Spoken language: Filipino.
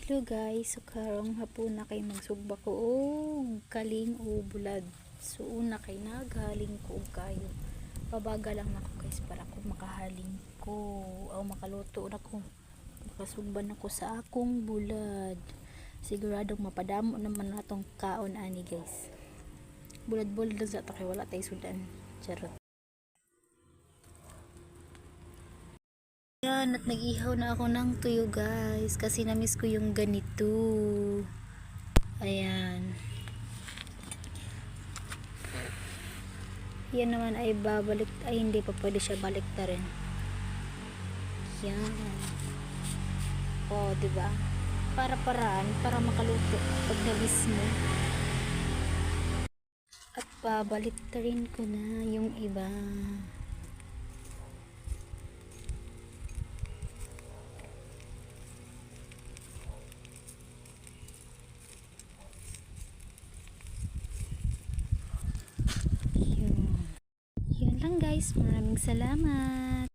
Hello guys, so karong hapon na kay magsugba ko og kaling o bulad. So una kay naghaling ko og kayo. Pabaga lang ako guys para ko makahaling ko o makaluto na ko. Makasugban ako sa akong bulad. Siguradong mapadamo naman natong kaon ani guys. Bulad-bulad lang sa to kay wala tay sudan. Charot. Yan, at nag-ihaw na ako ng tuyo guys kasi namiss ko yung ganito. Ayan. Yan naman ay babalik, ay hindi pa pwede siya balik na rin. Yan. O, diba? Para-paraan, para makaluto pag nabis mo. At babalik na rin ko na yung iba. Yun lang guys, maraming salamat.